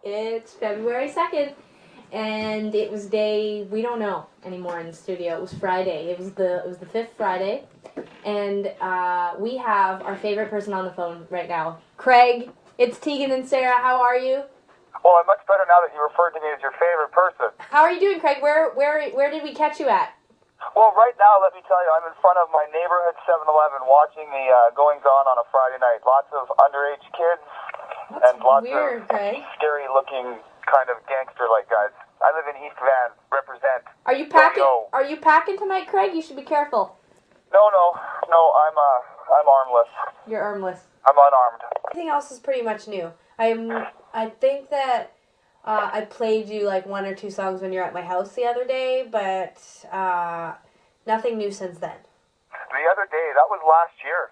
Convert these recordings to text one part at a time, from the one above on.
It's February 2nd, and it was day we don't know anymore in the studio. It was Friday. It was the fifth Friday, and we have our favorite person on the phone right now, Craig. It's Tegan and Sarah. How are you? Well, I'm much better now that you referred to me as your favorite person. How are you doing, Craig? Where did we catch you at? Well, right now, let me tell you, I'm in front of my neighborhood 7-Eleven watching the goings-on on a Friday night. Lots of underage kids That's and lots weird, of Craig. scary-looking kind of gangster-like guys. I live in East Van. Represent. Are you packing? Yo. Are you packing tonight, Craig? You should be careful. No, I'm armless. You're armless. I'm unarmed. Everything else is pretty much new. I think that I played you like one or two songs when you were at my house the other day, but nothing new since then. The other day, that was last year.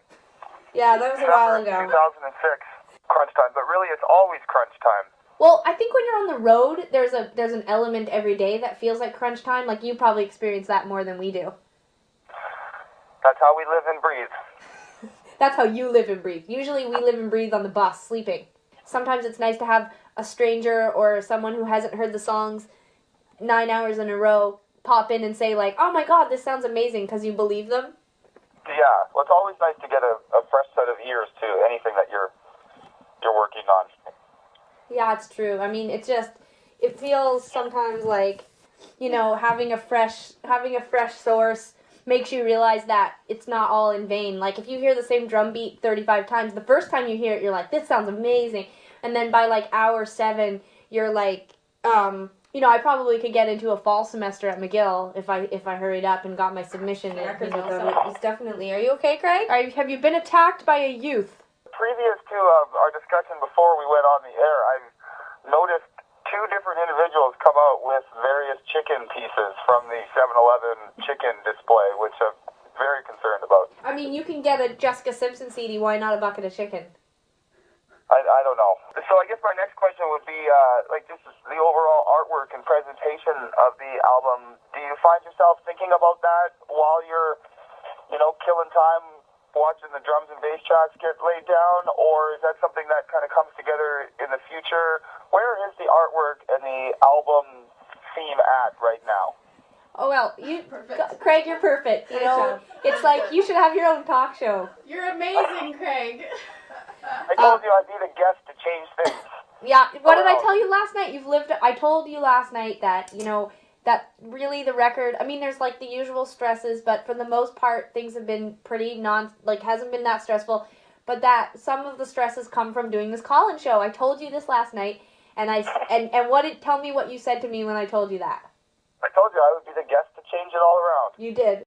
Yeah, that was a while ago. 2006. Crunch time, but really it's always crunch time. Well, I think when you're on the road, there's an element every day that feels like crunch time. Like you probably experience that more than we do. That's how we live and breathe. That's how you live and breathe. Usually we live and breathe on the bus, sleeping. Sometimes it's nice to have a stranger or someone who hasn't heard the songs 9 hours in a row pop in and say like, "Oh my God, this sounds amazing," because you believe them. Yeah, well, it's always nice to get a fresh set of ears to anything that you're working on. Yeah, it's true. I mean, it feels sometimes like, having a fresh source makes you realize that it's not all in vain. Like if you hear the same drum beat 35 times, the first time you hear it, you're like, this sounds amazing. And then by like hour 7, you're like, I probably could get into a fall semester at McGill if I hurried up and got my submission in. It's definitely. Are you okay, Craig? Have you been attacked by a youth? Previous to our discussion before we went on the air, I've noticed 2 different individuals come out with various chicken pieces from the 7-Eleven chicken display, which I'm very concerned about. I mean, you can get a Jessica Simpson CD. Why not a bucket of chicken? I don't know. So I guess my next question would be, just the overall artwork and presentation of the album. Do you find yourself thinking about that while you're, killing time watching the drums and bass tracks get laid down, or is that something that kind of comes together in the future? Where is the artwork and the album theme at right now? Oh, well, Craig, you're perfect. It's like you should have your own talk show. You're amazing, Craig. I told you I'd be the guest to change things. Yeah, what did I tell you last night? I told you last night that, that really the record, I mean, there's like the usual stresses, but for the most part, things have been pretty hasn't been that stressful, but that some of the stresses come from doing this call-in show. I told you this last night, and tell me what you said to me when I told you that. I told you I would be the guest to change it all around. You did.